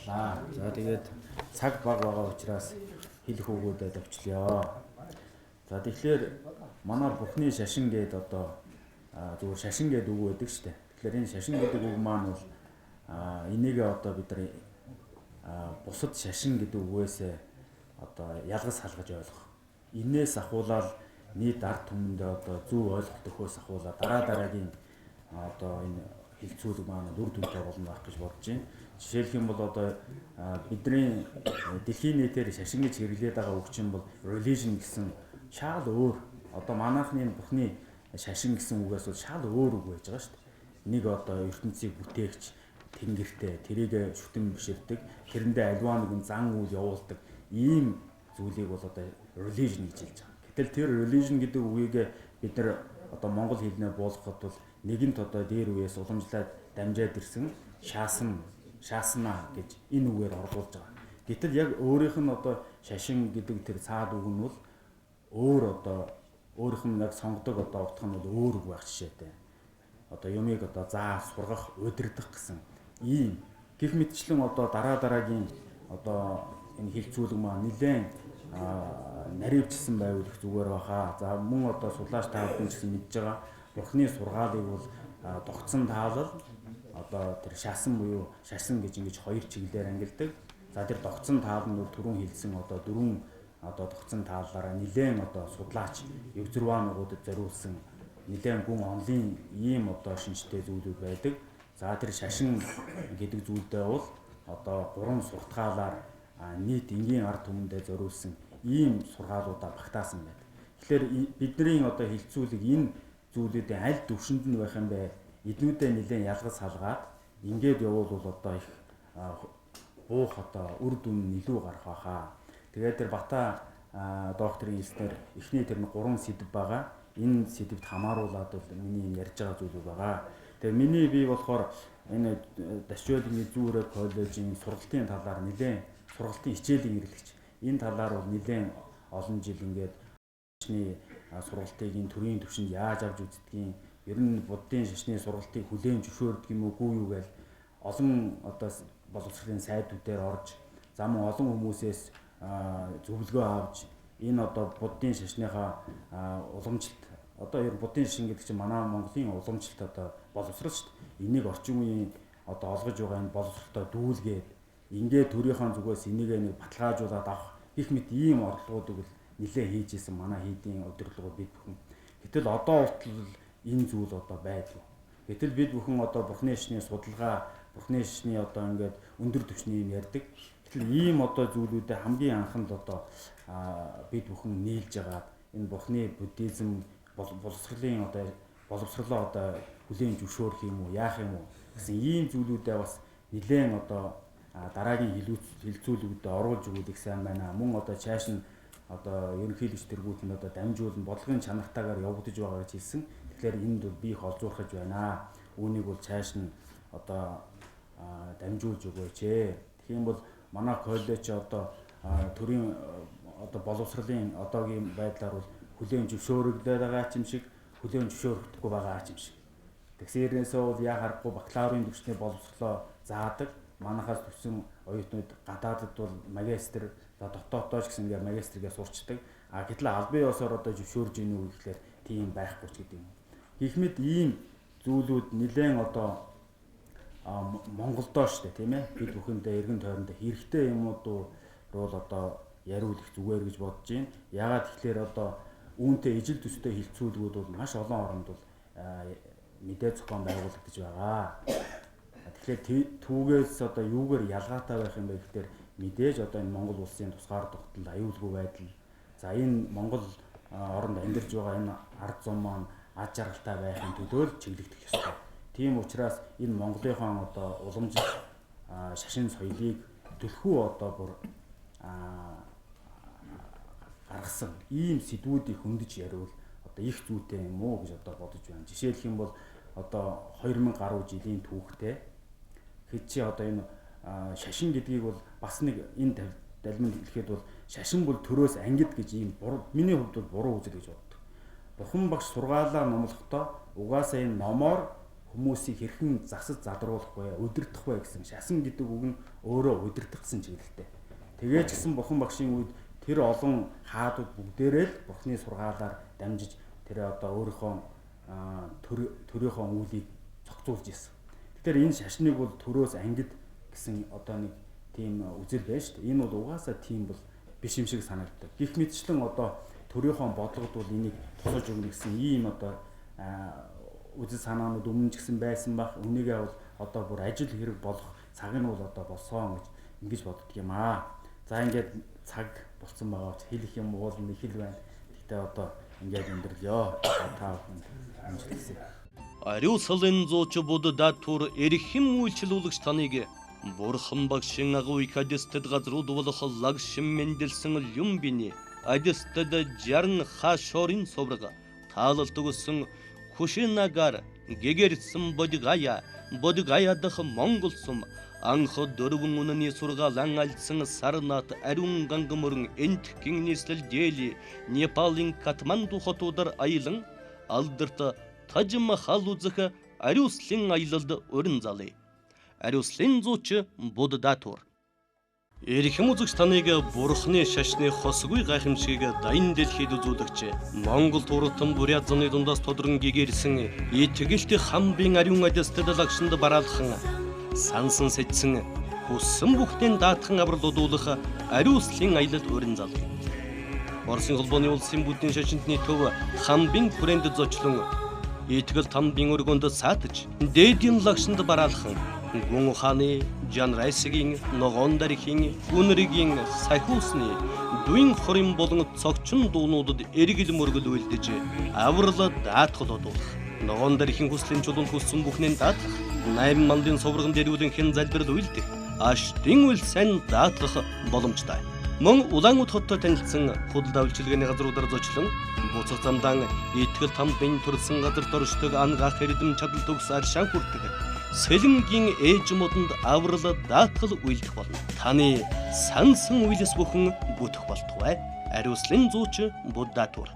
За тэгээд цаг баг байгаа учраас хэлэх үгүүдэд өвчлөё. За тэгэхээр манай Бурхны шашин гээд одоо зүгээр шашин гээд үг байдаг шүү дээ. Тэгэхээр энэ шашин гэдэг үг маань бол энийгээ одоо бид нар бусад шашин гэдэг үгээс одоо ялгаж салгаж ойлгох. Инээс ахуулаад нийт ард түмэндээ одоо зөв ойлголт өгөхөөс ахуулаад дараагийн одоо энэ хилцүүлэг маань үр дүнтэй болно байх гэж бодож байна. Жишээлх юм бол одоо бидний дэлхийн нийтээр шашин гэж хэрэглээд байгаа үг чинь бол religion гэсэн шал өөр. Одоо манайхны Бурхны шашин гэсэн үгээс бол шал өөр үг байж байгаа шүү дээ. Нэг одоо ертөнцийг бүтээгч тэнгэртэй тэрийг шүтэн биширдэг, тэрэндээ альваа нэгэн зан үйл явуулдаг ийм зүйлийг бол одоо religion гэж хэлж байгаа. Гэтэл тэр religion гэдэг үгийг бид нар одоо монгол хэлнээр буулгахад бол нэгэнт одоо дээр үеэс уламжлаад дамжаад ирсэн шаасна гэж энэ үгээр оруулж байгаа. Гэтэл яг өөрийнх нь одоо шашин гэдэг тэр цаад үг нь бол өөр одоо өөрийнх нь яг сонгодог одоо утга нь бол өөр үг байх жишээтэй. Одоо юмыг одоо заа сургах, удирдах гэсэн ийм гэх мэтчлэн одоо дараагийн одоо энэ хилцүүлэг маань нэлээд наривчсан байвал их зүгээр баха. За мөн одоо судлаач та бүхэн гэсэн мэдж байгаа Бурхны сургаалыг бол тогтсон таалал одоо тэр шаасан буюу шашин гэж ингэж хоёр чиглэлээр ангилдаг. За тэр тогтсон таал нь түрүүн хэлсэн одоо дөрвөн одоо тогтсон тааллаараа нэлээд одоо судлаач евзурвануудад зориулсан нэлээд гүн онлын ийм одоо шинжтэй зүйлүүд байдаг. За тэр шашин гэдэг зүйлдээ бол одоо гурван суртгаалаар нийт энгийн ард түмэндээ зориулсан ийм сургаалуудаа багтаасан байдаг. Тэгэхээр бидний одоо хилцүүлэг энэ зүйлүүдийн аль төвшөнд нь байх юм бэ? Эднүүдээ нэлээд ялгаж салгаад ингээд явуул бол одоо их буух одоо үр дүн илүү гарах байхаа. Тэгээд тэр Бата докторийн хэлснээр эхний тэр нь 3 сэдв байгаа. Энэ сэдвт хамааруулаад бол миний ярьж байгаа зүйлүүд байгаа. Тэгээ миний бие болохоор энэ Дашчойлын зүүрэ коллежийн сургалтын талаар нэлээд сургалтын хичээлийн хэрэглэгч. Энэ талаар бол нэлээд олон жил ингээд сургалтыг энэ төрийн түвшинд яаж авч үздгийг, ер нь буддын шашны сургалтыг хүлээн зөвшөөрдөг юм уугүй юу гэж олон одоо боловсролын сайдууд дээр орж зам олон хүмүүсээс зөвлөгөө авч энэ одоо буддын шашныхаа уламжлалт одоо ер нь буддын шашин гэдэг чинь манай Монголын уламжлалт одоо боловсрол шүү дээ. Энийг орчин үеийн одоо олгож байгаа энэ боловсролтой дүүлгээд ингээд төрийнхөө зүгээс энийг нэг баталгаажуулаад авах их мэт ийм орлогуудыг нэлээд хийжсэн манай хийдийн удирдлагууд бид бүхэн. Гэтэл одоо хүртэл энэ зүйл одоо байдгүй. Гэтэл бид бүхэн одоо Бурхны шашны судалгаа, Бурхны шашны одоо ингээд өндөр түвшний юм ярьдаг. Гэтэл ийм одоо зүйлүүдэд хамгийн анхнд одоо бид бүхэн нийлж агаад энэ Бурхны буддизм боловсролын одоо боловсролоо одоо хүлээн зөвшөөрөх юм уу, яах юм уу гэсэн ийм зүйлүүдэд бас нэлээд одоо дараагийн хилцүүлэгүүдэд оруулж өгөх их сайн байна. Мөн одоо цааш нь одоо ерөнхийлөгч тэргүүт нь одоо дамжуулан бодлогын чанартаагаар явагдаж байгаа гэж хэлсэн. Тэгэхээр энд бол би их олзуурхаж байна. Үүнийг бол цааш нь одоо дамжуулж өгөөч. Тэгэх юм бол манай коллеж одоо төрийн одоо боловсролын одоогийн байдлаар бол хүлээн зөвшөөрөгдөд байгаа юм шиг, хүлээн зөвшөөрөхдөггүй байгаа юм шиг. Тэгсээрнээсээ бол яа харахгүй бакалаврын түвшний боловсролоо заадаг. Манайхаас төвсөн оюутнууд гадаадд бол магистр за дотооддоо ч гэсэн ингээд магистргээ сурчдаг. Гэтэл албан ёсоор одоо зөвшөөрж ийнү гэхлээр тийм байхгүй ч гэдэг юм. Гэх мэт ийм зүйлүүд нэлээд одоо Монголдоо шүү дээ, тийм ээ. Бид бүхэндээ эргэн тойрондоо хэрэгтэй юмуд бол одоо яриул их зүгээр гэж бодож байна. Яагаад тэгэхээр одоо үүнтэй ижил төстэй хилцүүлгүүд бол маш олон оронд бол мэдээ зохион байгуулагдаж байгаа. Тэгэхээр түүгээс одоо юугаар ялгаатай байх юм бэ гэхээр мэдээж одоо энэ Монгол улсын тусгаар тогтолд аюулгүй байдал. За энэ Монгол оронд амьдарч байгаа энэ ард зам маань аж аргалтай байхын төлөө чиглэгдэх ёстой. Тийм учраас энэ Монголынхон одоо уламжлал шашин соёлыг төлхөө одоо бүр гаргасан ийм сэдвүүдийг хөндөж яриул одоо их зүйтэй юм уу гэж одоо бодож байна. Жишээлх юм бол одоо 2000 гаруй жилийн түүхтэй хэд чи одоо энэ шашин гэдгийг бол бас нэг энэ далминд хэлэхэд бол шашин бол төрөөс ангид гэж ийм миний хувьд бол буруу үзэл гэж боддог. Бурхан багш сургаалаа номлохдоо угаасаа энэ номоор хүмүүсийг хэрхэн засаж задруулах вэ, удирдах вэ гэсэн шасан гэдэг үг нь өөрөө удирдахсан чиглэлтэй. Тэгээд ч гэсэн бурхан багшийн үед тэр олон хаадууд бүгдээрээ л бурханы сургаалаар дамжиж тэр одоо өөрийнхөө төрийнхөө үүлийг цогцолж исэн. Тэгэхээр энэ шашныг бол төрөөс ангид гэсэн одоо нэг тийм үзэл байна шүү дээ. Энэ бол угаасаа тийм бол биш юм шиг санагддаг. Гэх мэтчлэн одоо төрийнхөө бодлогод бол энийг тусаж өгнө гэсэн ийм одоо үзэл санаанууд өмнө ч гэсэн байсан бах. Үнийгээ бол одоо бүр ажил хэрэг болох цаг нь бол одоо болсон гэж ингэж боддөг юм аа. За ингээд цаг болсон байгаа ч хэлэх юм уул нэг хэл байна. Гэхдээ одоо ингээд өндөрлөө. Та бүхэн амжилтсаа. Ариуслын зууч Буддатур эрхэм үйлчлүүлэгч таныг бурхан багшийн агуу их адистад газрууд болох лагшин мэндэлсэн Люмбини адистад жарн хашорын соврага таалалт өгсөн Кушинагар гэгэрсэн бодгая дах Монгол сум анх дөрвөн үнэний сургаалan альсан сарнат ариун гангамөрн энтхгийн нийслэл дээли Непалын Катманду хотуудаар аялан алдарт Таж Махал үзэх ариуслын аялалд өрн залъя. Ариуслын зууч Буддатур. Эрхэм үзэгч таныг бурхны шашны хосгүй гайхамшиг дайн дэлхийд үзүүлэгч Монгол туртан бурят зуны дундаас тодрон гэгэрсэн итгэлт хамбын ариун адистад лагшинд бараалхан сансан сэжсэн хүссэн бүхтэн даатхан аврал удуулах ариуслын аялалд өрн залъя. Оросын холбооны улсын бүдийн шашинтны төв хамбын хүрээнд зочлон итгэл тамбын өргөнд саатаж дээдийн лагшинд бараалхан гүн ухааны жанрайсгийн ногоон дархийн үнэргийн сахиусны дуин хорин болон цогчин дуунуудад эргэл мөргөл үйлдэж аврал даатгал одуулах ногоон дархийн хүслийн чулуунд хүссэн бүхнээ даатгах 8 мандын соврогон дэрүүлэнхэн залбирал үйлдэх аштын үйл сайн даатгах боломжтой. Мөн Улаанбаатар хоттой танилцсан худалдаа үйлчилгээний газруудаар зочлон буцах замдаа итгэл тамбын төрсэн газар доршдог ангаах эрдэм чадал төгс аршаан хүртэг сэлэнгийн ээж модонд аврал даатгал үйлдэх болно. Таны сансан үйлс бүхэн бүтэх болтугай. Ариуслын зууч Буддатур.